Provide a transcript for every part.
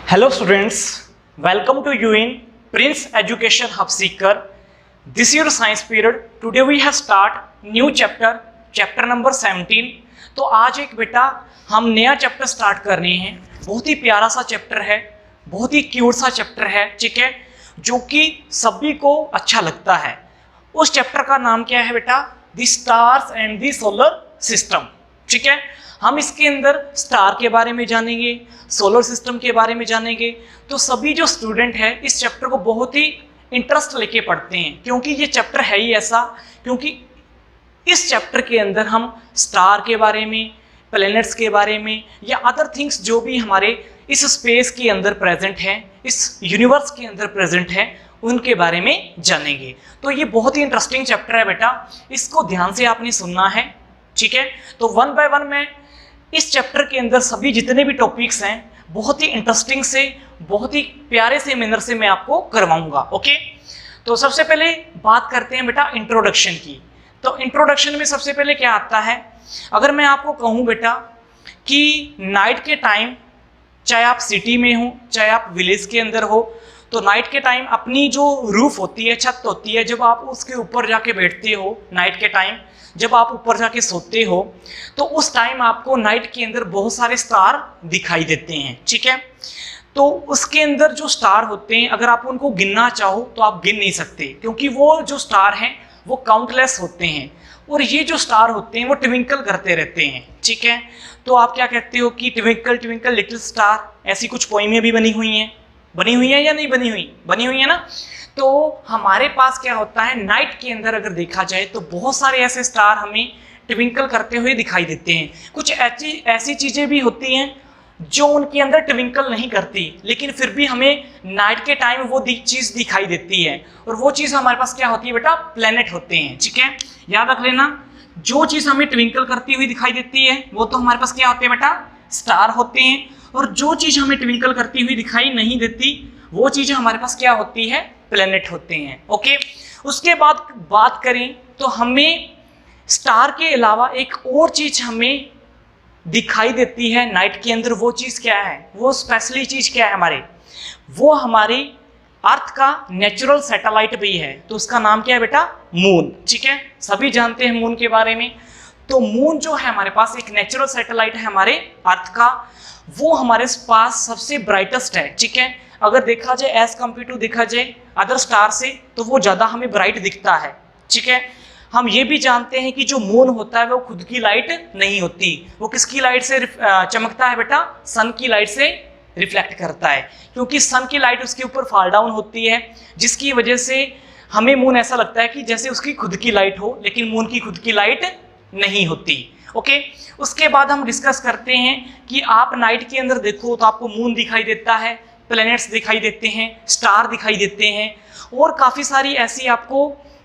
Hello students, welcome to you in Prince Education Hub Seeker. This is your science period. Today we have start new chapter number 17. तो आज एक बेटा हम नया chapter start कर रहे हैं। बहुत ही प्यारा सा चैप्टर है, बहुत ही क्यूट सा चैप्टर है, ठीक है, जो कि सभी को अच्छा लगता है। उस चैप्टर का नाम क्या है बेटा? The stars and the solar system, ठीक है। हम इसके अंदर स्टार के बारे में जानेंगे, सोलर सिस्टम के बारे में जानेंगे। तो सभी जो स्टूडेंट है इस चैप्टर को बहुत ही इंटरेस्ट लेके पढ़ते हैं, क्योंकि ये चैप्टर है ही ऐसा, क्योंकि इस चैप्टर के अंदर हम स्टार के बारे में, प्लैनेट्स के बारे में या अदर थिंग्स जो भी हमारे इस स्पेस के अंदर प्रेजेंट हैं, इस यूनिवर्स के अंदर प्रेजेंट हैं, उनके बारे में जानेंगे। तो ये बहुत ही इंटरेस्टिंग चैप्टर है बेटा, इसको ध्यान से आपने सुनना है, ठीक है। तो वन बाय वन मैं इस चैप्टर के अंदर सभी जितने भी टॉपिक्स हैं बहुत ही इंटरेस्टिंग से, बहुत ही प्यारे से मैनर से मैं आपको करवाऊंगा, ओके। तो सबसे पहले बात करते हैं बेटा इंट्रोडक्शन की। तो इंट्रोडक्शन में सबसे पहले क्या आता है, अगर मैं आपको कहूँ बेटा कि नाइट के टाइम, चाहे आप सिटी में हो चाहे आप विलेज के अंदर हो, तो नाइट के टाइम अपनी जो रूफ होती है, छत होती है, जब आप उसके ऊपर जाके बैठते हो नाइट के टाइम, जब आप ऊपर जाके सोते हो, तो उस टाइम आपको नाइट के अंदर बहुत सारे स्टार दिखाई देते हैं, ठीक है। तो उसके अंदर जो स्टार होते हैं अगर आप उनको गिनना चाहो तो आप गिन नहीं सकते, क्योंकि वो जो स्टार हैं वो काउंटलेस होते हैं, और ये जो स्टार होते हैं वो ट्विंकल करते रहते हैं, ठीक है। तो आप क्या कहते हो कि ट्विंकल ट्विंकल लिटिल स्टार, ऐसी कुछ पोइमें भी बनी हुई हैं या नहीं बनी हुई है ना। तो हमारे पास क्या होता है, नाइट के अंदर अगर देखा जाए तो बहुत सारे ऐसे स्टार हमें ट्विंकल करते हुए दिखाई देते हैं। कुछ ऐसी चीजें भी होती हैं जो उनके अंदर ट्विंकल नहीं करती, लेकिन फिर भी हमें नाइट के टाइम वो चीज दिखाई देती है, और वो चीज हमारे पास क्या होती है बेटा? प्लेनेट होते हैं, ठीक है। याद रख लेना, जो चीज हमें ट्विंकल करती हुई दिखाई देती है वो तो हमारे पास क्या होते हैं बेटा? स्टार होते हैं। और जो चीज हमें ट्विंकल करती हुई दिखाई नहीं देती वो चीजें हमारे पास क्या होती है? प्लेनेट होते हैं, ओके। उसके बाद बात करें तो हमें स्टार के अलावा एक और चीज हमें दिखाई देती है नाइट के अंदर। वो चीज क्या है? वो स्पेशली चीज क्या है हमारे? वो हमारी अर्थ का नेचुरल सैटेलाइट भी है। तो उसका नाम क्या है बेटा? मून, ठीक है। सभी जानते हैं मून के बारे में। तो मून जो है हमारे पास एक नेचुरल सैटेलाइट है हमारे अर्थ का, वो हमारे पास सबसे ब्राइटेस्ट है, ठीक है। अगर देखा जाए एज कम्पेयर टू देखा जाए अदर स्टार से, तो वो ज़्यादा हमें ब्राइट दिखता है, ठीक है। हम ये भी जानते हैं कि जो मून होता है वो खुद की लाइट नहीं होती, वो किसकी लाइट से चमकता है बेटा? सन की लाइट से रिफ्लेक्ट करता है, क्योंकि सन की लाइट उसके ऊपर फॉल डाउन होती है, जिसकी वजह से हमें मून ऐसा लगता है कि जैसे उसकी खुद की लाइट हो, लेकिन मून की खुद की लाइट नहीं होती, ओके। उसके बाद हम डिस्कस करते हैं कि आप नाइट के अंदर देखो तो आपको मून दिखाई देता है, प्लैनेट्स दिखाई देते हैं, स्टार दिखाई देते हैं, और काफ़ी सारी ऐसी आपको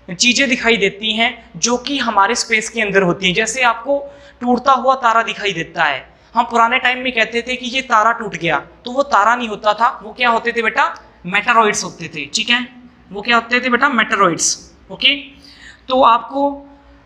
चीज़ें दिखाई देती हैं जो कि हमारे स्पेस के अंदर होती हैं। जैसे आपको टूटता हुआ तारा दिखाई देता है। हम पुराने टाइम में कहते थे कि ये तारा टूट गया, तो वो तारा नहीं होता था, वो क्या होते थे बेटा? मेटेरॉइड्स होते थे, ठीक है। वो क्या होते थे बेटा? Meteoroids, okay. तो आपको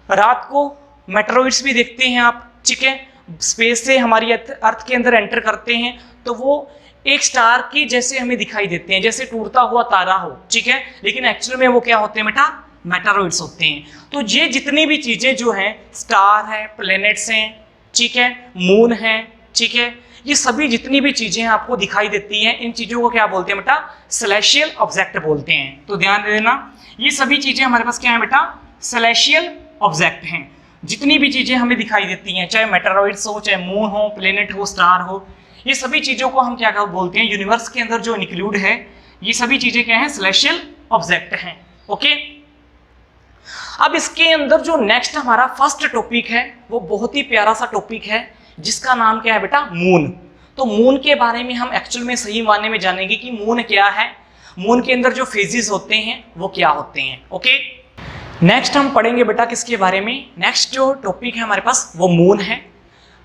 रात को मेटेरॉइड्स भी देखते हैं आप, ठीक है। स्पेस से हमारी अर्थ के अंदर एंटर करते हैं तो वो एक स्टार की जैसे हमें दिखाई देते हैं, जैसे टूटता हुआ तारा हो, ठीक है, लेकिन एक्चुअल में वो क्या होते हैं बेटा? मेटेरॉइड्स होते हैं। तो ये जितनी भी चीजें जो हैं, स्टार है, प्लैनेट्स हैं, ठीक है, मून है, ठीक है, ये सभी जितनी भी चीजें आपको दिखाई देती हैं, इन चीजों को क्या बोलते हैं बेटा? सेलेस्टियल ऑब्जेक्ट बोलते हैं। तो ध्यान दे देना, ये सभी चीजें हमारे पास क्या है बेटा? सेलेस्टियल ऑब्जेक्ट हैं। जितनी भी चीजें हमें दिखाई देती हैं, चाहे मेटेरॉइड्स हो, चाहे मून हो, प्लेनेट हो, स्टार हो, ये सभी चीजों को हम क्या बोलते हैं? यूनिवर्स के अंदर जो इंक्लूड है, ये सभी चीजें क्या हैं? सेलेस्टियल ऑब्जेक्ट हैं, ओके। अब इसके अंदर जो नेक्स्ट हमारा फर्स्ट टॉपिक है वो बहुत ही प्यारा सा टॉपिक है, जिसका नाम क्या है बेटा? मून। तो मून के बारे में हम एक्चुअल में सही मायने में जानेंगे कि मून क्या है, मून के अंदर जो फेजेस होते हैं वो क्या होते हैं, ओके। नेक्स्ट हम पढ़ेंगे बेटा किसके बारे में? नेक्स्ट जो टॉपिक है हमारे पास वो मून है।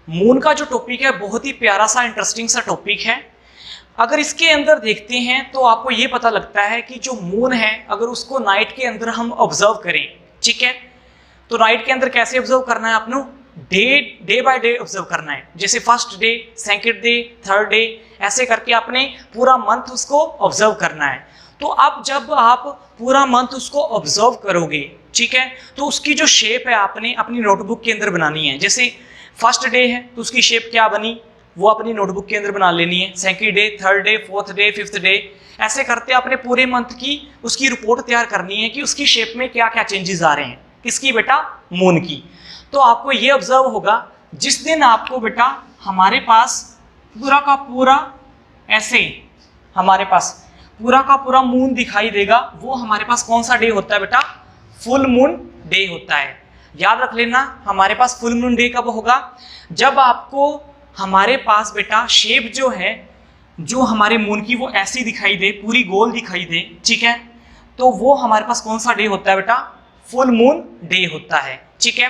मून का जो टॉपिक है बहुत ही प्यारा सा, इंटरेस्टिंग सा टॉपिक है। अगर इसके अंदर देखते हैं तो आपको ये पता लगता है कि जो मून है अगर उसको नाइट के अंदर हम ऑब्जर्व करें, ठीक है, तो नाइट के अंदर कैसे ऑब्जर्व करना है आपको? डे बाय डे ऑब्जर्व करना है। जैसे first day, second day, third day, ऐसे करके आपने पूरा मंथ उसको ऑब्जर्व करना है। तो अब जब आप पूरा मंथ उसको ऑब्जर्व करोगे, ठीक है, तो उसकी जो शेप है आपने अपनी नोटबुक के अंदर बनानी है। जैसे फर्स्ट डे है तो उसकी शेप क्या बनी, वो अपनी नोटबुक के अंदर बना लेनी है। Second day, third day, fourth day, fifth day, ऐसे करते आपने पूरे मंथ की उसकी रिपोर्ट तैयार करनी है कि उसकी शेप में क्या क्या चेंजेस आ रहे हैं। किसकी बेटा? मून की। तो आपको ये ऑब्जर्व होगा जिस दिन आपको बेटा हमारे पास पूरा का पूरा ऐसे हमारे पास पूरा का पूरा मून दिखाई देगा, वो हमारे पास कौन सा डे होता है बेटा? फुल मून डे होता है। याद रख लेना, हमारे पास फुल मून डे कब होगा? जब आपको हमारे पास बेटा शेप जो है जो हमारे मून की वो ऐसी दिखाई दे, पूरी गोल दिखाई दे, ठीक है, तो वो हमारे पास कौन सा डे होता है बेटा? फुल मून डे होता है, ठीक है।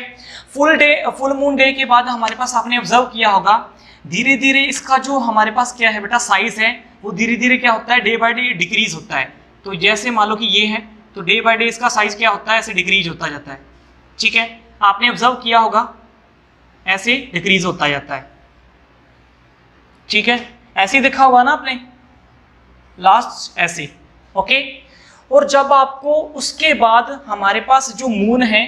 फुल मून डे के बाद हमारे पास आपने ऑब्जर्व किया होगा धीरे धीरे इसका जो हमारे पास क्या है बेटा साइज है, वो धीरे धीरे क्या होता है? डे बाय डे डिक्रीज होता है। तो जैसे मान लो कि ये है तो डे बाय डे इसका साइज क्या होता है? ऐसे डिक्रीज होता जाता है, ठीक है। आपने ऑब्जर्व किया होगा ऐसे डिक्रीज होता जाता है, ठीक है। ऐसे ही देखा होगा ना आपने लास्ट ऐसे, ओके। और जब आपको उसके बाद हमारे पास जो मून है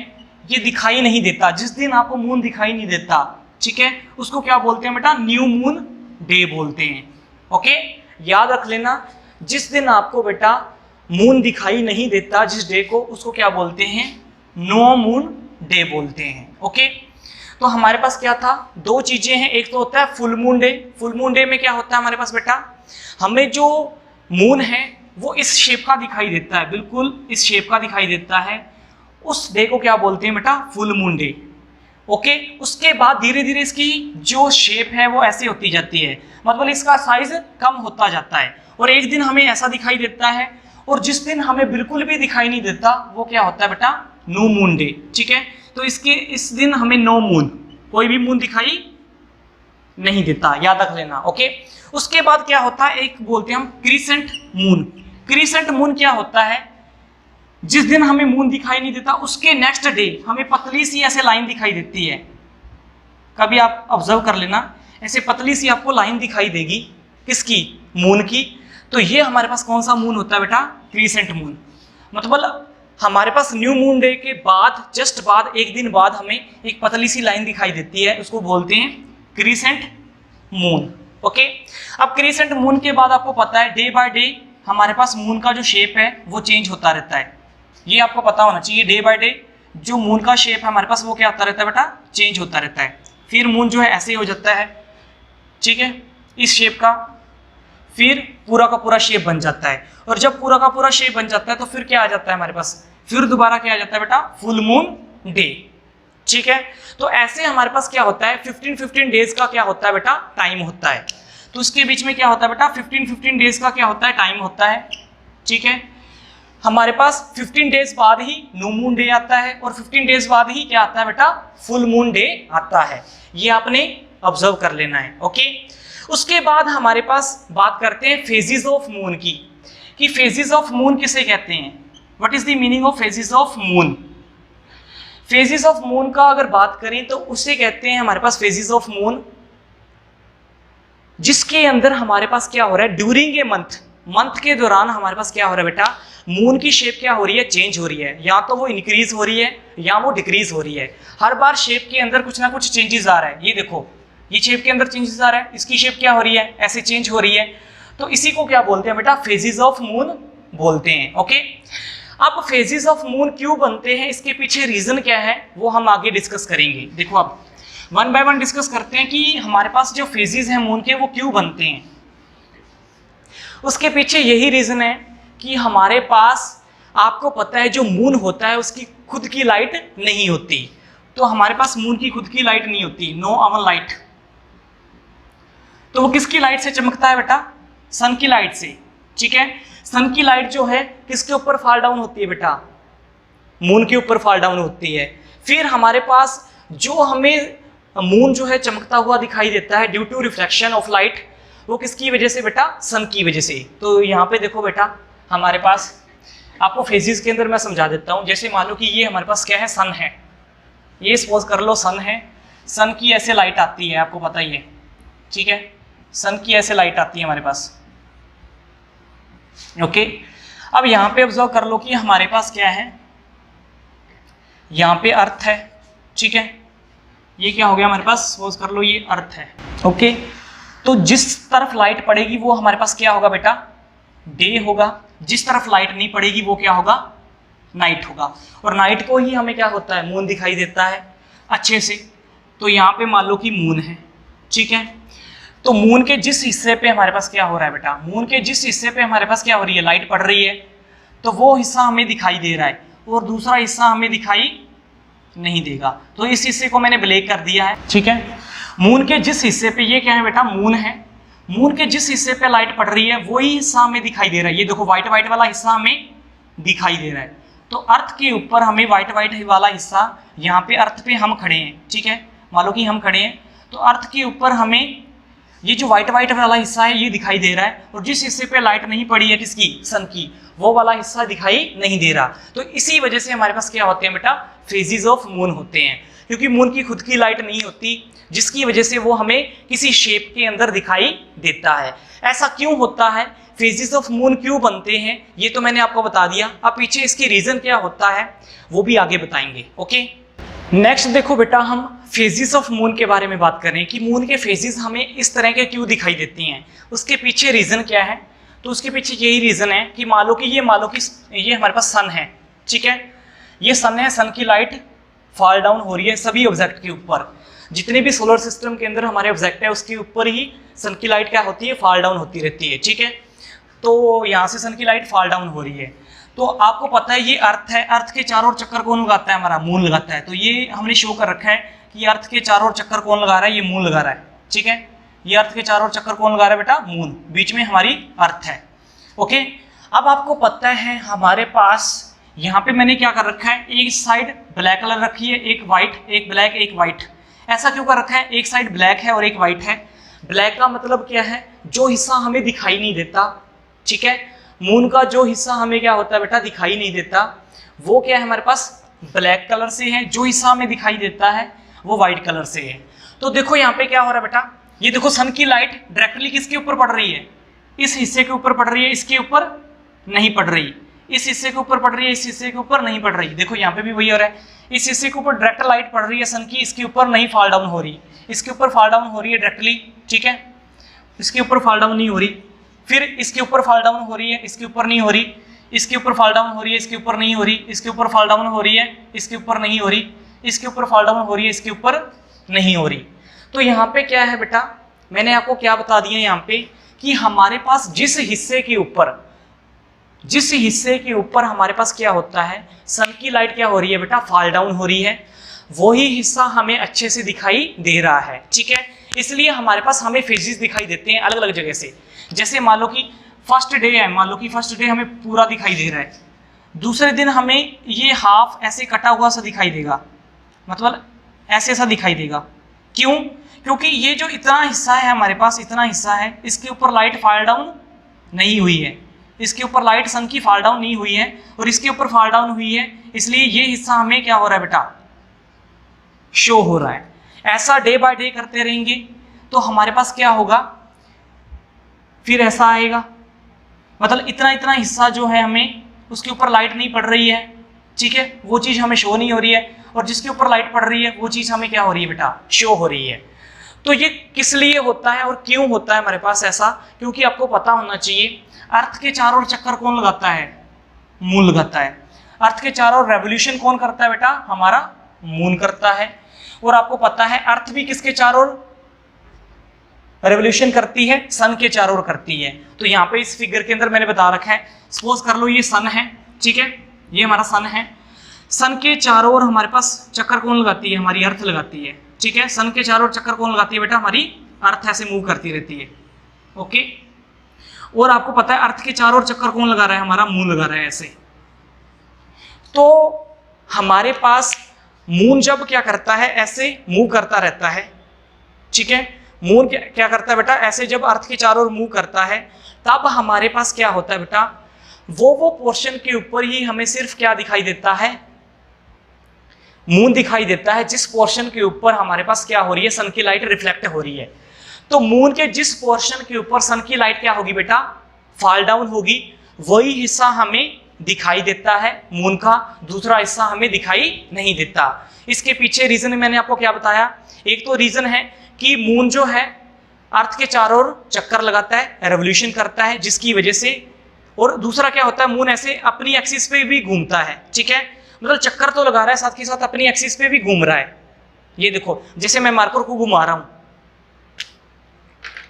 ये दिखाई नहीं देता, जिस दिन आपको मून दिखाई नहीं देता, ठीक है, उसको क्या बोलते हैं बेटा? न्यू मून डे बोलते हैं, ओके। याद रख लेना, जिस दिन आपको बेटा मून दिखाई नहीं देता जिस डे को, उसको क्या बोलते हैं? नो मून डे बोलते हैं, ओके। तो हमारे पास क्या था? दो चीजें हैं, एक तो होता है full moon day. Full moon day में क्या होता है हमारे पास बेटा? हमें जो मून है वो इस शेप का दिखाई देता है, बिल्कुल इस शेप का दिखाई देता है, उस डे को क्या बोलते हैं बेटा? Full moon day, okay. उसके बाद धीरे धीरे इसकी जो शेप है वो ऐसे होती जाती है, मतलब इसका साइज कम होता जाता है, और एक दिन हमें ऐसा दिखाई देता है, और जिस दिन हमें बिल्कुल भी दिखाई नहीं देता वो क्या होता है बेटा? नो मून डे, ठीक है। तो इस दिन हमें नो मून, कोई भी मून दिखाई नहीं देता, याद रख लेना, ओके। उसके बाद क्या होता है? एक बोलते हैं हम क्रीसेंट मून। क्रीसेंट मून क्या होता है? जिस दिन हमें मून दिखाई नहीं देता उसके नेक्स्ट डे हमें पतली सी ऐसे लाइन दिखाई देती है। कभी आप ऑब्जर्व कर लेना, ऐसे पतली सी आपको लाइन दिखाई देगी, किसकी? मून की। तो ये हमारे पास कौन सा मून होता है बेटा? Crescent moon. मतलब हमारे पास न्यू मून डे के बाद जस्ट बाद एक दिन बाद हमें एक पतली सी लाइन दिखाई देती है, उसको बोलते हैं क्रीसेंट मून, ओके। अब क्रीसेंट मून के बाद आपको पता है डे बाय डे हमारे पास मून का जो शेप है वो चेंज होता रहता है, ये आपको पता होना चाहिए। डे बाय डे जो मून का शेप है हमारे पास वो क्या होता रहता है बेटा? चेंज होता रहता है। फिर मून जो है ऐसे हो जाता है, ठीक है, इस शेप का, फिर पूरा का पूरा शेप बन जाता है, और जब पूरा का पूरा शेप बन जाता है तो फिर क्या आ जाता है हमारे पास? फिर दोबारा क्या आ जाता है बेटा? फुल मून डे, ठीक है। तो ऐसे हमारे पास क्या होता है? 15 डेज का क्या होता है बेटा? टाइम होता है। तो उसके बीच में क्या होता है बेटा? 15 डेज का क्या होता है? टाइम होता है, ठीक है। हमारे पास 15 डेज बाद ही न्यू मून डे आता है, और 15 डेज बाद ही क्या आता है बेटा? फुल मून डे आता है। ये आपने ऑब्जर्व कर लेना है, ओके। उसके बाद हमारे पास बात करते हैं फेजेस ऑफ मून की, कि फेजेस ऑफ मून किसे कहते हैं? What is the meaning of phases of moon? Phases of moon का अगर बात करें तो उसे कहते हैं हमारे पास फेजेस ऑफ मून जिसके अंदर हमारे पास क्या हो रहा है? ड्यूरिंग ए मंथ के दौरान हमारे पास क्या हो रहा है बेटा? मून की शेप क्या हो रही है? चेंज हो रही है, या तो वो इंक्रीज हो रही है या वो डिक्रीज हो रही है। हर बार शेप के अंदर कुछ ना कुछ चेंजेस आ रहा है। ये देखो, ये शेप के अंदर चेंजेस आ रहा है, इसकी शेप क्या हो रही है? ऐसे चेंज हो रही है। तो इसी को क्या बोलते हैं बेटा? फेजेस ऑफ मून बोलते हैं, ओके। अब फेजेस ऑफ मून क्यों बनते हैं, इसके पीछे रीजन क्या है, वो हम आगे डिस्कस करेंगे। देखो अब वन बाय वन डिस्कस करते हैं कि हमारे पास जो फेजेस हैं मून के वो क्यों बनते हैं। उसके पीछे यही रीजन है कि हमारे पास, आपको पता है, जो मून होता है उसकी खुद की लाइट नहीं होती। तो हमारे पास मून की खुद की लाइट नहीं होती, नो अवन लाइट। तो वो किसकी लाइट से चमकता है बेटा? सन की लाइट से, ठीक है। सन की लाइट जो है किसके ऊपर फॉल डाउन होती है बेटा? मून के ऊपर फॉल डाउन होती है। फिर हमारे पास जो हमें मून जो है चमकता हुआ दिखाई देता है due to reflection of light, वो किसकी वजह से बेटा? सन की वजह से। तो यहाँ पे देखो बेटा, हमारे पास आपको फेजेस के अंदर मैं समझा देता हूँ। जैसे मान लो कि ये हमारे पास क्या है? सन है। ये सपोज कर लो सन है, सन की ऐसे लाइट आती है, आपको पता ही है, ठीक है, सन की ऐसे लाइट आती है हमारे पास। ओके, अब यहां पे ऑब्जर्व कर लो कि हमारे पास क्या है, यहां पे अर्थ है, ठीक है, ये क्या हो गया हमारे पास, सपोज कर लो ये अर्थ है। ओके, तो जिस तरफ लाइट पड़ेगी वो हमारे पास क्या होगा बेटा, डे होगा, जिस तरफ लाइट नहीं पड़ेगी वो क्या होगा, नाइट होगा। और नाइट को ही हमें क्या होता है, मून दिखाई देता है अच्छे से। तो यहाँ पे मान लो कि मून है, ठीक है, तो मून के जिस हिस्से पे हमारे पास क्या हो रहा है बेटा, मून के जिस हिस्से पे हमारे पास क्या हो रही है, लाइट पड़ रही है, तो वो हिस्सा हमें दिखाई दे रहा है और दूसरा हिस्सा हमें दिखाई नहीं देगा। तो इस हिस्से को मैंने ब्लैक कर दिया है, ठीक है। मून के जिस हिस्से पे, ये क्या है बेटा, मून है, मून के जिस हिस्से पे लाइट पड़ रही है वही हिस्सा हमें दिखाई दे रहा है। ये देखो व्हाइट व्हाइट वाला हिस्सा हमें दिखाई दे रहा है। तो अर्थ के ऊपर हमें व्हाइट व्हाइट वाला हिस्सा, यहाँ पे अर्थ पे हम खड़े हैं, ठीक है, मान लो कि हम खड़े हैं, तो अर्थ के ऊपर हमें ये जो व्हाइट व्हाइट वाला हिस्सा है ये दिखाई दे रहा है, और जिस हिस्से पे लाइट नहीं पड़ी है किसकी, सन की, वो वाला हिस्सा दिखाई नहीं दे रहा। तो इसी वजह से हमारे पास क्या होते हैं बेटा, फेजेस ऑफ मून होते हैं, क्योंकि मून की खुद की लाइट नहीं होती, जिसकी वजह से वो हमें किसी शेप के अंदर दिखाई देता है। ऐसा क्यों होता है, फेजेस ऑफ मून क्यों बनते हैं, ये तो मैंने आपको बता दिया। अब पीछे इसकी रीजन क्या होता है वो भी आगे बताएंगे। ओके, नेक्स्ट देखो बेटा, हम फेजेस ऑफ मून के बारे में बात करें कि मून के फेजेस हमें इस तरह के क्यों दिखाई देती हैं, उसके पीछे रीजन क्या है। तो उसके पीछे यही रीजन है कि मान लो कि ये हमारे पास सन है, ठीक है, ये सन है, सन की लाइट फॉल डाउन हो रही है सभी ऑब्जेक्ट के ऊपर, जितने भी सोलर सिस्टम के अंदर हमारे ऑब्जेक्ट है उसके ऊपर ही सन की लाइट क्या होती है, फॉल डाउन होती रहती है, ठीक है। तो यहाँ से सन की लाइट फॉल डाउन हो रही है। तो आपको पता है ये अर्थ है, अर्थ के चारों ओर चक्कर कौन लगाता है, हमारा मून लगाता है। तो ये हमने शो कर रखा है कि अर्थ के चारों ओर चक्कर कौन लगा रहा है, ये मून लगा रहा है, ठीक है। ये अर्थ के चारों ओर चक्कर कौन लगा रहा है बेटा, मून, बीच में हमारी अर्थ है। ओके, अब आपको पता है हमारे पास यहाँ पे मैंने क्या कर रखा है, एक साइड ब्लैक कलर रखी है, एक व्हाइट, एक ब्लैक, एक व्हाइट। ऐसा क्यों कर रखा है, एक साइड ब्लैक है और एक व्हाइट है। ब्लैक का मतलब क्या है, जो हिस्सा हमें दिखाई नहीं देता, ठीक है, मून का जो हिस्सा हमें क्या होता है बेटा, दिखाई नहीं देता, वो क्या है हमारे पास ब्लैक कलर से है, जो हिस्सा हमें दिखाई देता है वो व्हाइट कलर से है। तो देखो यहाँ पे क्या हो रहा है बेटा, ये देखो सन की लाइट डायरेक्टली किसके ऊपर पड़ रही है, इस हिस्से के ऊपर पड़ रही है, इसके ऊपर नहीं पड़ रही, इस हिस्से के ऊपर पड़ रही है, इस हिस्से के ऊपर नहीं पड़ रही। देखो यहाँ पे भी वही हो रहा है, इस हिस्से के ऊपर डायरेक्ट लाइट पड़ रही है सन की, इसके ऊपर नहीं फॉल डाउन हो रही, इसके ऊपर फॉल डाउन हो रही है डायरेक्टली, ठीक है, इसके ऊपर फॉल डाउन नहीं हो रही, फिर इसके ऊपर फॉल डाउन हो रही है, इसके ऊपर नहीं हो रही, इसके ऊपर फॉल डाउन हो रही है, इसके ऊपर नहीं हो रही, इसके ऊपर फॉल डाउन हो रही है, इसके ऊपर नहीं हो रही, इसके ऊपर फॉल डाउन हो रही है, इसके ऊपर नहीं हो रही। तो यहाँ पे क्या है बेटा, मैंने आपको क्या बता दिया यहाँ पे कि हमारे पास जिस हिस्से के ऊपर हमारे पास क्या होता है, सन की लाइट क्या हो रही है बेटा, फॉल डाउन हो रही है, वही हिस्सा हमें अच्छे से दिखाई दे रहा है, ठीक है। इसलिए हमारे पास हमें फेजेस दिखाई देते हैं अलग अलग जगह से। जैसे मान लो कि फर्स्ट डे है, मान लो कि फर्स्ट डे हमें पूरा दिखाई दे रहा है, दूसरे दिन हमें ये हाफ ऐसे कटा हुआ सा दिखाई देगा, मतलब ऐसे सा दिखाई देगा। क्यों? क्योंकि ये जो इतना हिस्सा है हमारे पास, इतना हिस्सा है, इसके ऊपर लाइट फॉल डाउन नहीं हुई है, इसके ऊपर लाइट सन की फॉल डाउन नहीं हुई है, और इसके ऊपर फॉल डाउन हुई है, इसलिए ये हिस्सा हमें क्या हो रहा है बेटा, शो हो रहा है। ऐसा डे बाय डे करते रहेंगे तो हमारे पास क्या होगा, फिर ऐसा आएगा, मतलब इतना इतना हिस्सा जो है हमें उसके ऊपर लाइट नहीं पड़ रही है, ठीक है, वो चीज़ हमें शो नहीं हो रही है, और जिसके ऊपर लाइट पड़ रही है वो चीज़ हमें क्या हो रही है बेटा, शो हो रही है। तो ये किस लिए होता है और क्यों होता है हमारे पास ऐसा, क्योंकि आपको पता होना चाहिए अर्थ के चारों ओर चक्कर कौन लगाता है, मून लगाता है। अर्थ के चारों ओर रेवोल्यूशन कौन करता है बेटा, हमारा मून करता है। और आपको पता है अर्थ भी किसके चारों ओर रेवोल्यूशन करती है, सन के चारों ओर करती है। तो यहाँ पे इस फिगर के अंदर मैंने बता रखा है, सपोज कर लो ये सन है, ठीक है, ये हमारा सन है, सन के चारों ओर हमारे पास चक्कर कौन लगाती है, हमारी अर्थ लगाती है, ठीक है। सन के चारों ओर चक्कर कौन लगाती है बेटा, हमारी अर्थ ऐसे मूव करती रहती है, ओके। और आपको पता है अर्थ के चारों ओर चक्कर कौन लगा रहा है, हमारा मून लगा रहा है ऐसे। तो हमारे पास मून जब क्या करता है, ऐसे मूव करता रहता है, ठीक है, मून क्या करता है बेटा, ऐसे जब अर्थ के चारों ओर मूव करता है, तब हमारे पास क्या होता है बेटा, वो पोर्शन के ऊपर ही हमें सिर्फ क्या दिखाई देता है, मून दिखाई देता है जिस पोर्शन के ऊपर हमारे पास क्या हो रही है, सन की लाइट रिफ्लेक्ट हो रही है। तो मून के जिस पोर्शन के ऊपर सन की लाइट क्या होगी बेटा, फॉल डाउन होगी, वही हिस्सा हमें दिखाई देता है मून का, दूसरा हिस्सा हमें दिखाई नहीं देता। इसके पीछे रीजन मैंने आपको क्या बताया, एक तो रीजन है कि मून जो है अर्थ के चारों ओर चक्कर लगाता है, रेवोल्यूशन करता है, जिसकी वजह से, और दूसरा क्या होता है, मून ऐसे अपनी एक्सिस पे भी घूमता है, ठीक है, मतलब चक्कर तो लगा रहा है, साथ के साथ अपनी एक्सिस पे भी घूम रहा है। ये देखो, जैसे मैं मार्कर को घुमा रहा हूं,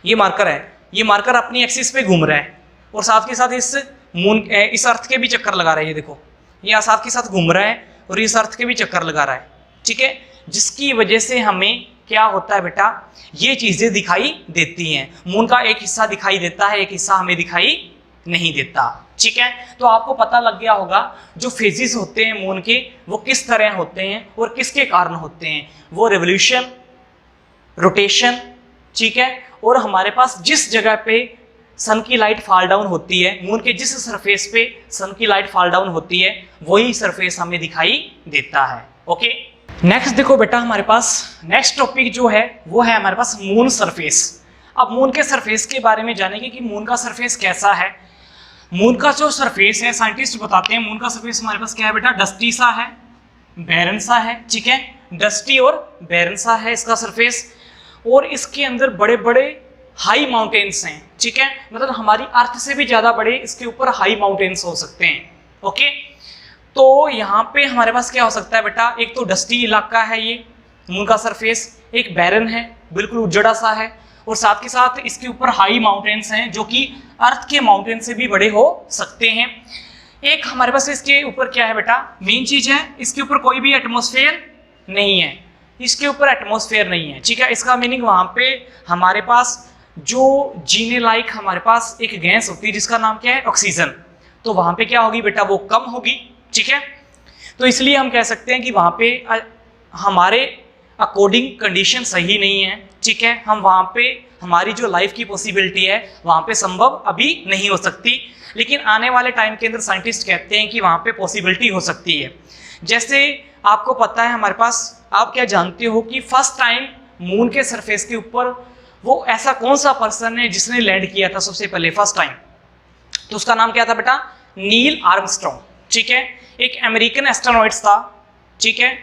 ये मार्कर है, ये मार्कर अपनी एक्सिस पे घूम रहा है और साथ के साथ इस मून, इस अर्थ के भी चक्कर लगा रहा है। ये देखो, ये साथ के साथ घूम रहा है और इस अर्थ के भी चक्कर लगा रहा है, ठीक है, जिसकी वजह से हमें क्या होता है बेटा, ये चीजें दिखाई देती हैं। मून का एक हिस्सा दिखाई देता है, एक हिस्सा हमें दिखाई नहीं देता, ठीक है। तो आपको पता लग गया होगा जो फेजेस होते हैं मून के, वो किस तरह होते हैं और किसके कारण होते हैं, वो रेवोल्यूशन, रोटेशन, ठीक है, और हमारे पास जिस जगह पे सन की लाइट फॉल डाउन होती है, मून के जिस सरफेस पे सन की लाइट फॉल डाउन होती है, वही सरफेस हमें दिखाई देता है। ओके, नेक्स्ट देखो बेटा, हमारे पास नेक्स्ट टॉपिक जो है वो है हमारे पास मून सरफेस। अब मून के सरफेस के बारे में जानेंगे कि मून का सरफेस कैसा है। मून का जो सरफेस है, साइंटिस्ट बताते हैं मून का सरफेस हमारे पास क्या है बेटा, डस्टी सा है, बैरन सा है, ठीक है, डस्टी और बैरन सा है इसका सरफेस, और इसके अंदर बड़े बड़े हाई माउंटेन्स हैं, ठीक है, मतलब हमारी अर्थ से भी ज्यादा बड़े इसके ऊपर हाई माउंटेन्स हो सकते हैं। ओके, तो यहाँ पे हमारे पास क्या हो सकता है बेटा, एक तो डस्टी इलाका है ये मून का सरफेस, एक बैरन है, बिल्कुल उजड़ा सा है, और साथ के साथ इसके ऊपर हाई माउंटेन्स हैं जो कि अर्थ के माउंटेन से भी बड़े हो सकते हैं। एक हमारे पास इसके ऊपर क्या है बेटा, मेन चीज है, इसके ऊपर कोई भी एटमॉस्फेयर नहीं है, इसके ऊपर एटमॉस्फेयर नहीं है, ठीक है। इसका मीनिंग वहां पे हमारे पास जो जीने लायक हमारे पास एक गैस होती है जिसका नाम क्या है, ऑक्सीजन, तो वहां पे क्या होगी बेटा, वो कम होगी, ठीक है। तो इसलिए हम कह सकते हैं कि वहां पे हमारे अकॉर्डिंग कंडीशन सही नहीं है, ठीक है, हम वहां पे हमारी जो लाइफ की पॉसिबिलिटी है वहां पे संभव अभी नहीं हो सकती, लेकिन आने वाले टाइम के अंदर साइंटिस्ट कहते हैं कि वहां पे पॉसिबिलिटी हो सकती है। जैसे आपको पता है हमारे पास, आप क्या जानते हो कि फर्स्ट टाइम मून के सरफेस के ऊपर वो ऐसा कौन सा पर्सन है जिसने लैंड किया था सबसे पहले फर्स्ट टाइम, तो उसका नाम क्या था बेटा, नील आर्मस्ट्रॉन्ग, ठीक है, एक अमेरिकन एस्ट्रोनॉट था, ठीक है।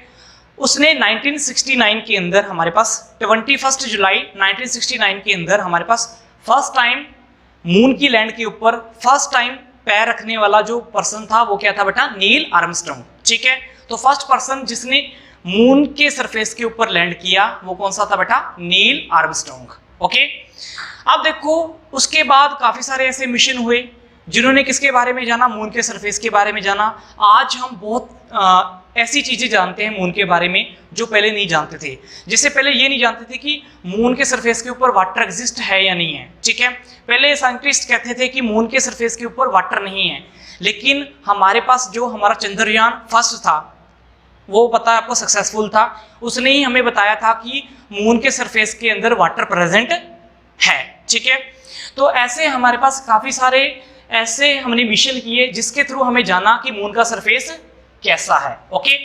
उसने 1969 के अंदर हमारे पास 21 जुलाई 1969 के अंदर हमारे पास फर्स्ट टाइम मून की लैंड के ऊपर फर्स्ट टाइम पैर रखने वाला जो पर्सन था वो क्या था बेटा, नील आर्मस्ट्रॉन्ग, ठीक है। तो फर्स्ट पर्सन जिसने मून के सरफेस के ऊपर लैंड किया वो कौन सा था बेटा, नील आर्मस्ट्रॉन्ग। ओके, अब देखो उसके बाद काफी सारे ऐसे मिशन हुए जिन्होंने किसके बारे में जाना, मून के सरफेस के बारे में जाना। आज हम बहुत ऐसी चीजें जानते हैं मून के बारे में जो पहले नहीं जानते थे। जैसे पहले ये नहीं जानते थे कि मून के सरफेस के ऊपर वाटर एग्जिस्ट है या नहीं है, ठीक है। पहले साइंटिस्ट कहते थे कि मून के सरफेस के ऊपर वाटर नहीं है, लेकिन हमारे पास जो हमारा चंद्रयान फर्स्ट था वो पता है आपको सक्सेसफुल था, उसने ही हमें बताया था कि मून के सरफेस के अंदर वाटर प्रेजेंट है, ठीक है। तो ऐसे हमारे पास काफी सारे ऐसे हमने मिशन किए जिसके थ्रू हमें जाना कि मून का सरफेस कैसा है। ओके,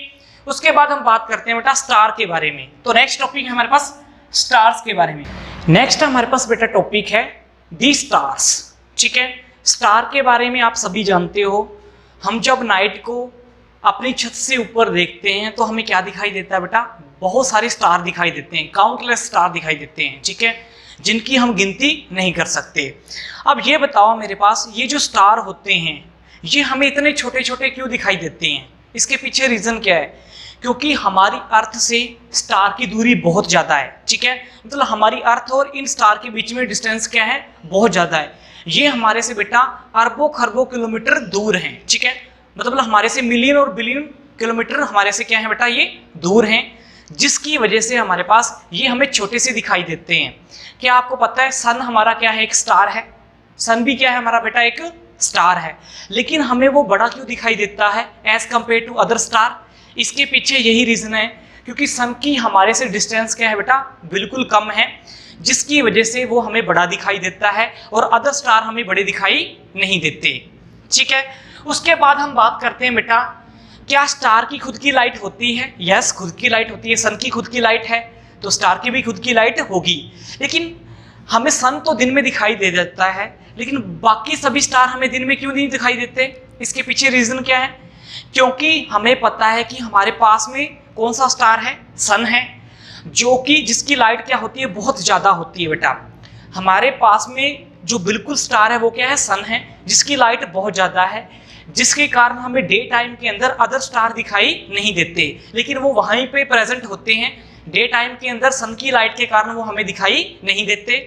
उसके बाद हम बात करते हैं बेटा स्टार के बारे में। तो नेक्स्ट टॉपिक है हमारे पास स्टार्स के बारे में। नेक्स्ट हमारे पास बेटा टॉपिक है दी स्टार्स, ठीक है। स्टार के बारे में आप सभी जानते हो, हम जब नाइट को अपनी छत से ऊपर देखते हैं तो हमें क्या दिखाई देता है बेटा, बहुत सारे स्टार दिखाई देते हैं, काउंटलेस स्टार दिखाई देते हैं, ठीक है, जिनकी हम गिनती नहीं कर सकते। अब ये बताओ मेरे पास, ये जो स्टार होते हैं ये हमें इतने छोटे छोटे क्यों दिखाई देते हैं, इसके पीछे रीजन क्या है? क्योंकि हमारी अर्थ से स्टार की दूरी बहुत ज़्यादा है, ठीक है, मतलब हमारी अर्थ और इन स्टार के बीच में डिस्टेंस क्या है, बहुत ज़्यादा है। ये हमारे से बेटा अरबों खरबों किलोमीटर दूर हैं, ठीक है, मतलब हमारे से मिलियन और बिलियन किलोमीटर हमारे से क्या है बेटा, ये दूर हैं, जिसकी वजह से हमारे पास ये हमें छोटे से दिखाई देते हैं। क्या आपको पता है सन हमारा क्या है, एक स्टार है, सन भी क्या है हमारा बेटा, एक स्टार है, लेकिन हमें वो बड़ा क्यों दिखाई देता है as compare to other star? इसके पीछे यही रीजन है क्योंकि सन की हमारे से डिस्टेंस क्या है बेटा, बिल्कुल कम है, जिसकी वजह से वो हमें बड़ा दिखाई देता है और अदर स्टार हमें बड़े दिखाई नहीं देते, ठीक है। उसके बाद हम बात करते हैं बेटा क्या स्टार की खुद की लाइट होती है? यस, खुद की लाइट होती है। सन की खुद की लाइट है तो स्टार की भी खुद की लाइट होगी। लेकिन हमें सन तो दिन में दिखाई दे देता है, लेकिन बाकी सभी स्टार हमें दिन में क्यों नहीं दिखाई देते? इसके पीछे रीजन क्या है? क्योंकि हमें पता है कि हमारे पास में कौन सा स्टार है? सन है, जो कि जिसकी लाइट क्या होती है? बहुत ज्यादा होती है बेटा। हमारे पास में जो बिल्कुल स्टार है वो क्या है? सन है, जिसकी लाइट बहुत ज्यादा है, जिसके कारण हमें डे टाइम के अंदर अदर स्टार दिखाई नहीं देते, लेकिन वो वहीं पे प्रेजेंट होते हैं। डे टाइम के अंदर सन की लाइट के कारण वो हमें दिखाई नहीं देते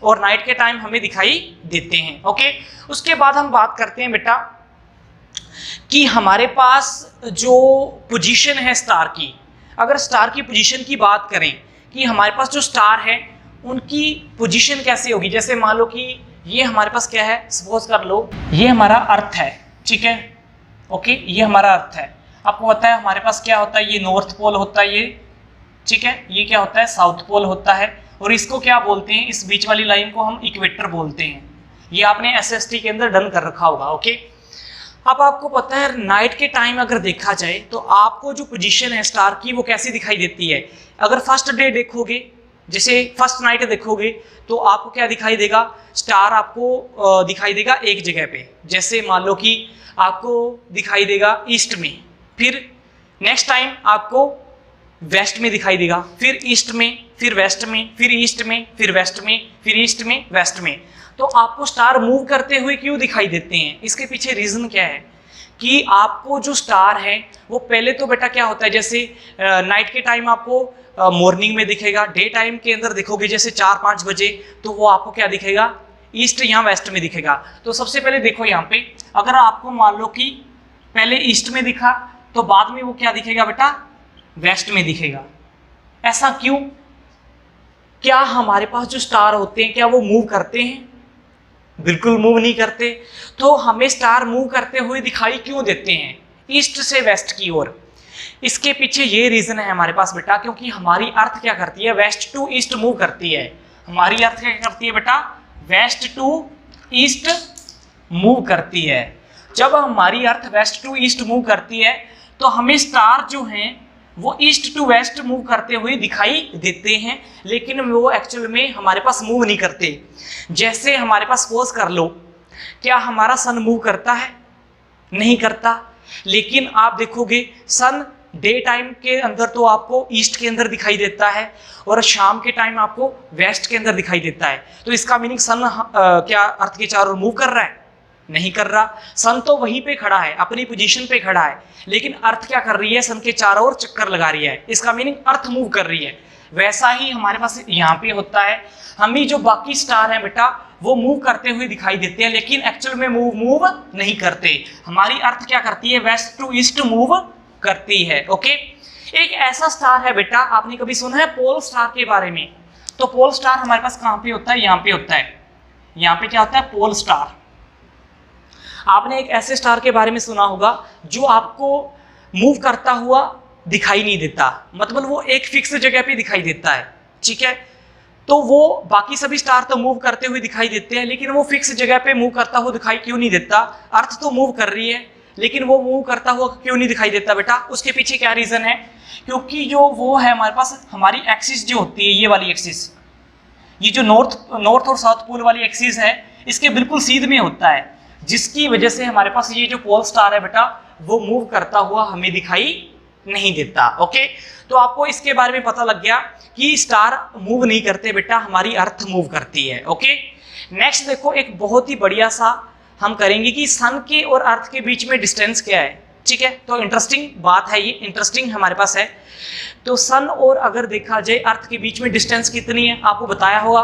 और नाइट के टाइम हमें दिखाई देते हैं। ओके, उसके बाद हम बात करते हैं बेटा कि हमारे पास जो पोजीशन है स्टार की, अगर स्टार की पोजीशन की बात करें कि हमारे पास जो स्टार है उनकी पोजीशन कैसे होगी। जैसे मान लो कि ये हमारे पास क्या है, सपोज कर लो ये हमारा अर्थ है, ठीक है, ओके, ये हमारा अर्थ है। आपको पता है हमारे पास क्या होता है, ये नॉर्थ पोल होता है, ये ठीक है, ये क्या होता है, साउथ पोल होता है, और इसको क्या बोलते हैं, इस बीच वाली लाइन को हम इक्वेटर बोलते हैं। ये आपने एसएसटी के अंदर डन कर रखा होगा। ओके, अब आपको पता है नाइट के टाइम अगर देखा जाए तो आपको जो पोजीशन है स्टार की वो कैसी दिखाई देती है। अगर फर्स्ट डे देखोगे, जैसे फर्स्ट नाइट देखोगे, तो आपको क्या दिखाई देगा, स्टार आपको दिखाई देगा एक जगह पे। जैसे मान लो कि आपको दिखाई देगा ईस्ट में, फिर नेक्स्ट टाइम आपको वेस्ट में दिखाई देगा, फिर ईस्ट में, फिर वेस्ट में, फिर ईस्ट में, फिर वेस्ट में, फिर ईस्ट में, वेस्ट में। तो आपको स्टार मूव करते हुए क्यों दिखाई देते हैं? इसके पीछे रीजन क्या है कि आपको जो स्टार है वो पहले तो बेटा क्या होता है, जैसे नाइट के टाइम आपको मॉर्निंग में दिखेगा, डे टाइम के अंदर देखोगे जैसे 4-5 बजे, तो वो आपको क्या दिखेगा, ईस्ट या वेस्ट में दिखेगा। तो सबसे पहले देखो यहाँ पे, अगर आपको मान लो कि पहले ईस्ट में दिखा तो बाद में वो क्या दिखेगा बेटा, वेस्ट में दिखेगा। ऐसा क्यों? क्या हमारे पास जो स्टार होते हैं क्या वो मूव करते हैं? बिल्कुल मूव नहीं करते। तो हमें स्टार मूव करते हुए दिखाई क्यों देते हैं ईस्ट से वेस्ट की ओर? इसके पीछे ये रीजन है हमारे पास बेटा, क्योंकि हमारी अर्थ क्या करती है, वेस्ट टू ईस्ट मूव करती है। हमारी अर्थ क्या करती है बेटा, वेस्ट टू ईस्ट मूव करती है। जब हमारी अर्थ वेस्ट टू ईस्ट मूव करती है तो हमें स्टार जो हैं वो ईस्ट टू वेस्ट मूव करते हुए दिखाई देते हैं, लेकिन वो एक्चुअल में हमारे पास मूव नहीं करते। जैसे हमारे पास सपोज कर लो, क्या हमारा सन मूव करता है? नहीं करता। लेकिन आप देखोगे सन डे टाइम के अंदर तो आपको ईस्ट के अंदर दिखाई देता है और शाम के टाइम आपको वेस्ट के अंदर दिखाई देता है। तो इसका मीनिंग सन क्या अर्थ के चारों ओर मूव कर रहा है? नहीं कर रहा। सन तो वहीं पे खड़ा है, अपनी पोजीशन पे खड़ा है, लेकिन अर्थ क्या कर रही है, सन के चारों ओर चक्कर लगा रही है। इसका मीनिंग अर्थ मूव कर रही है। वैसा ही हमारे पास यहाँ पे होता है, हमें जो बाकी स्टार है बेटा वो मूव करते हुए दिखाई देते हैं, लेकिन एक्चुअल में मूव नहीं करते। हमारी अर्थ क्या करती है, वेस्ट टू ईस्ट मूव करती है। ओके, एक ऐसा स्टार है बेटा, आपने कभी सुना है पोल स्टार के बारे में? तो पोल स्टार हमारे पास कहाँ पे होता है, यहाँ पे होता है। यहाँ पे क्या होता है, पोल स्टार। आपने एक ऐसे स्टार के बारे में सुना होगा जो आपको मूव करता हुआ दिखाई नहीं देता, मतलब वो एक फिक्स जगह पे दिखाई देता है, ठीक है। तो वो बाकी सभी स्टार तो मूव करते हुए दिखाई देते हैं, लेकिन वो फिक्स जगह पे मूव करता हुआ दिखाई क्यों नहीं देता? अर्थ तो मूव कर रही है, लेकिन वो मूव करता हुआ क्यों नहीं दिखाई देता बेटा? उसके पीछे क्या रीजन है? क्योंकि जो वो है हमारे पास, हमारी एक्सिस जो होती है, ये वाली एक्सिस, ये जो नॉर्थ और साउथ पोल वाली एक्सिस है, इसके बिल्कुल सीध में होता है, जिसकी वजह से हमारे पास ये जो पोल स्टार है बेटा वो मूव करता हुआ हमें दिखाई नहीं देता। ओके, तो आपको इसके बारे में पता लग गया कि स्टार मूव नहीं करते बेटा, हमारी अर्थ मूव करती है। ओके, नेक्स्ट देखो, एक बहुत ही बढ़िया सा हम करेंगे कि सन के और अर्थ के बीच में डिस्टेंस क्या है, ठीक है। तो इंटरेस्टिंग बात है, ये इंटरेस्टिंग हमारे पास है। तो सन और अगर देखा जाए अर्थ के बीच में डिस्टेंस कितनी है, आपको बताया होगा।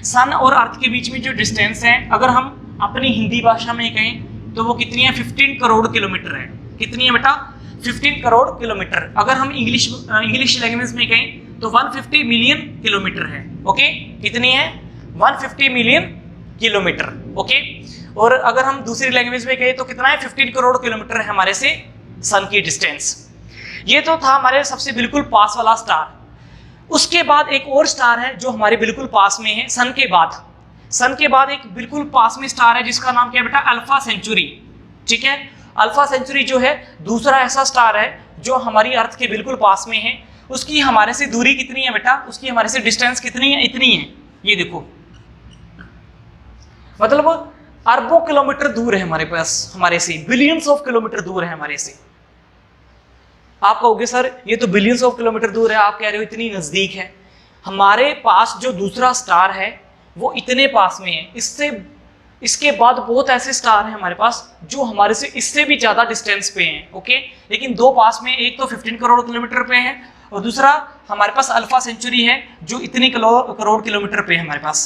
सन और अर्थ के बीच में जो डिस्टेंस है, अगर हम अपनी हिंदी भाषा में कहें तो वो कितनी है, 15 करोड़ किलोमीटर है। कितनी है बेटा, 15 करोड़ किलोमीटर। अगर हम इंग्लिश लैंग्वेज में कहें तो 150 मिलियन किलोमीटर है। ओके, कितनी है, 150 मिलियन किलोमीटर। ओके, और अगर हम दूसरी लैंग्वेज में कहें तो कितना है, 15 करोड़ किलोमीटर है हमारे से सन की डिस्टेंस। ये तो था हमारे सबसे बिल्कुल पास वाला स्टार। उसके बाद एक और स्टार है जो हमारे बिल्कुल पास में है, सन के बाद। सन के बाद एक बिल्कुल पास में स्टार है जिसका नाम क्या है बेटा, अल्फा सेंचुरी, ठीक है। अल्फा सेंचुरी जो है दूसरा ऐसा स्टार है जो हमारी अर्थ के बिल्कुल पास में है। उसकी हमारे से दूरी कितनी है बेटा, उसकी हमारे से डिस्टेंस कितनी है, इतनी है। ये देखो, मतलब अरबों किलोमीटर दूर है हमारे पास, हमारे से बिलियंस ऑफ किलोमीटर दूर है हमारे से। आप कहोगे सर ये तो बिलियंस ऑफ किलोमीटर दूर है, आप कह रहे हो इतनी नजदीक है। हमारे पास जो दूसरा स्टार है वो इतने पास में है, इसके बाद बहुत ऐसे स्टार हैं हमारे पास जो हमारे से इससे भी ज्यादा डिस्टेंस पे हैं। ओके, लेकिन दो पास में, एक तो 15 करोड़ किलोमीटर पे है और दूसरा हमारे पास अल्फा सेंचुरी है जो इतनी करोड़ किलोमीटर पे है हमारे पास।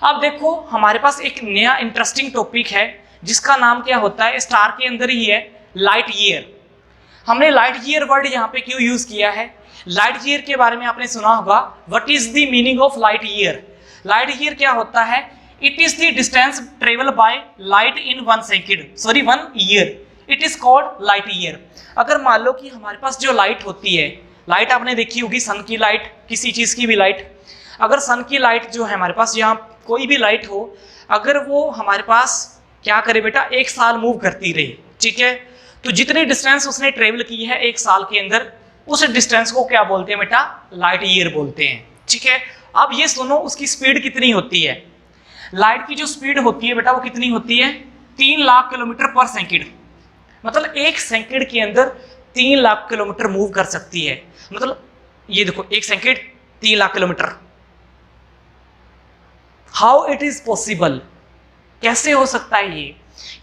अब देखो हमारे पास एक नया इंटरेस्टिंग टॉपिक है जिसका नाम क्या होता है, स्टार के अंदर ही है, लाइट ईयर। हमने लाइट ईयर वर्ड यहाँ पे क्यों यूज किया है? लाइट ईयर के बारे में आपने सुना होगा, what is the meaning of light year? Light year क्या होता है? It is the distance travel by light in 1 second, sorry 1 year, it is called light year. अगर मान लो कि हमारे पास जो लाइट होती है, लाइट आपने देखी होगी, सन की लाइट, किसी चीज की भी लाइट, अगर सन की लाइट जो है हमारे पास, यहाँ कोई भी लाइट हो, अगर वो हमारे पास क्या करे बेटा, 1 साल मूव करती रही, ठीक है, तो जितनी डिस्टेंस उसने ट्रेवल की है 1 साल के अंदर, उस डिस्टेंस को क्या बोलते हैं बेटा? लाइट ईयर बोलते हैं। ठीक है, अब ये सुनो उसकी स्पीड कितनी होती है। लाइट की जो स्पीड होती है बेटा वो कितनी होती है? 3 लाख किलोमीटर पर सेकंड। मतलब 1 सेकंड के अंदर 3 लाख किलोमीटर मूव कर सकती है। मतलब ये देखो 1 second 3 lakh kilometre. How it is possible, कैसे हो सकता है ये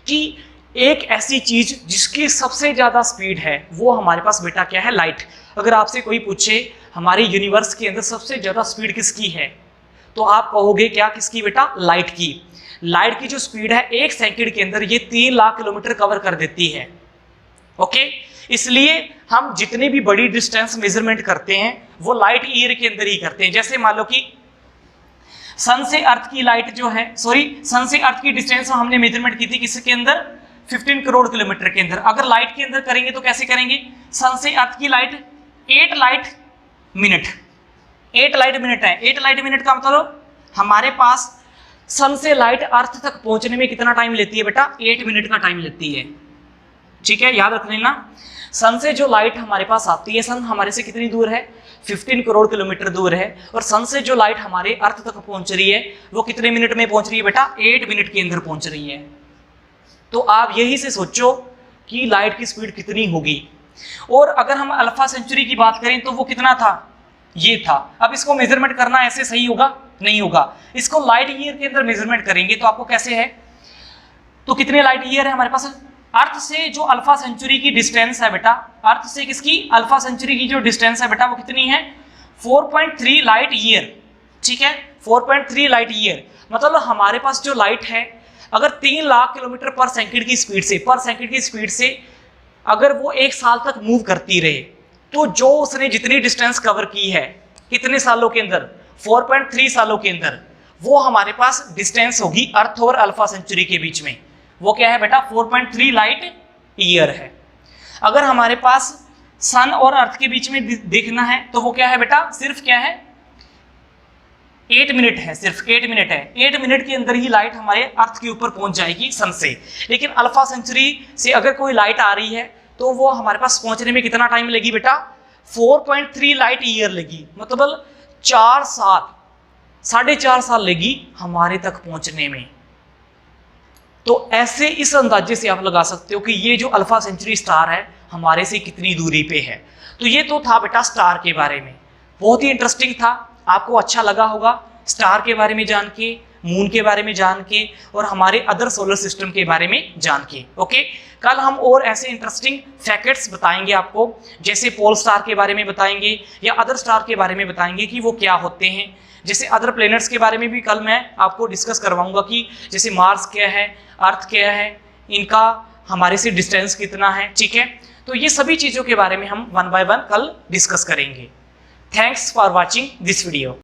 कि एक ऐसी चीज जिसकी सबसे ज्यादा स्पीड है वो हमारे पास बेटा क्या है? लाइट। अगर आपसे कोई पूछे हमारे यूनिवर्स के अंदर सबसे ज्यादा स्पीड किसकी है, तो आप कहोगे क्या, किसकी बेटा? लाइट की। लाइट की जो स्पीड है 1 सेकंड के अंदर ये 3 लाख किलोमीटर कवर कर देती है। ओके, इसलिए हम जितनी भी बड़ी डिस्टेंस मेजरमेंट करते हैं वो लाइट ईयर के अंदर ही करते हैं। जैसे मान लो कि सन से अर्थ की लाइट जो है, सन से अर्थ की डिस्टेंस हमने मेजरमेंट की थी किसके अंदर? 15 करोड़ किलोमीटर के अंदर। अगर लाइट के अंदर करेंगे तो कैसे करेंगे? सन से अर्थ की light 8 light minute, 8 light minute है। 8 लाइट मिनट का मतलब हमारे पास सन से लाइट अर्थ तक पहुंचने में कितना टाइम लेती है बेटा? 8 मिनट का टाइम लेती है। ठीक है, याद रख लेना। सन से जो लाइट हमारे पास आती है, सन हमारे से कितनी दूर है? 15 करोड़ किलोमीटर दूर है। और सन से जो लाइट हमारे अर्थ तक पहुंच रही है वो कितने मिनट में पहुंच रही है बेटा? 8 मिनट के अंदर पहुंच रही है। तो आप यही से सोचो कि लाइट की स्पीड कितनी होगी। और अगर हम अल्फा सेंचुरी की बात करें तो वो कितना था? ये था। अब इसको मेजरमेंट करना ऐसे सही होगा? नहीं होगा। इसको लाइट ईयर के अंदर मेजरमेंट करेंगे तो आपको कैसे है, तो कितने लाइट ईयर है हमारे पास? अर्थ से जो अल्फा सेंचुरी की डिस्टेंस है बेटा, अर्थ से किसकी? अल्फा सेंचुरी की जो डिस्टेंस है बेटा वो कितनी है? 4.3 लाइट ईयर। ठीक है, 4.3 लाइट ईयर। मतलब हमारे पास जो लाइट है अगर 3 लाख किलोमीटर पर सेकंड की स्पीड से अगर वो 1 साल तक मूव करती रहे, तो जो उसने जितनी डिस्टेंस कवर की है कितने सालों के अंदर? 4.3 सालों के अंदर, वो हमारे पास डिस्टेंस होगी अर्थ और अल्फा सेंचुरी के बीच में। वो क्या है बेटा? 4.3 लाइट ईयर है। अगर हमारे पास सन और अर्थ के बीच में देखना है तो वो क्या है बेटा? सिर्फ क्या है? 8 मिनट है, सिर्फ 8 मिनट है। 8 मिनट के अंदर ही लाइट हमारे अर्थ के ऊपर पहुंच जाएगी सन से। लेकिन अल्फा सेंचुरी से अगर कोई लाइट आ रही है तो वो हमारे पास पहुंचने में कितना टाइम लगेगी बेटा? 4.3 लाइट ईयर लगी। मतलब 4 साल, 4.5 साल लगी हमारे तक पहुंचने में। तो ऐसे इस अंदाजे से आप लगा सकते हो कि ये जो अल्फा सेंचुरी स्टार है हमारे से कितनी दूरी पे है। तो ये तो था बेटा स्टार के बारे में, बहुत ही इंटरेस्टिंग था। आपको अच्छा लगा होगा स्टार के बारे में जान के, मून के बारे में जान के और हमारे अदर सोलर सिस्टम के बारे में जान के। ओके, कल हम और ऐसे इंटरेस्टिंग फैक्ट्स बताएंगे आपको, जैसे पोल स्टार के बारे में बताएंगे या अदर स्टार के बारे में बताएंगे कि वो क्या होते हैं। जैसे अदर प्लैनेट्स के बारे में भी कल मैं आपको डिस्कस करवाऊंगा कि जैसे मार्स क्या है, अर्थ क्या है, इनका हमारे से डिस्टेंस कितना है। ठीक है, तो ये सभी चीज़ों के बारे में हम 1 by 1 कल डिस्कस करेंगे। Thanks for watching this video.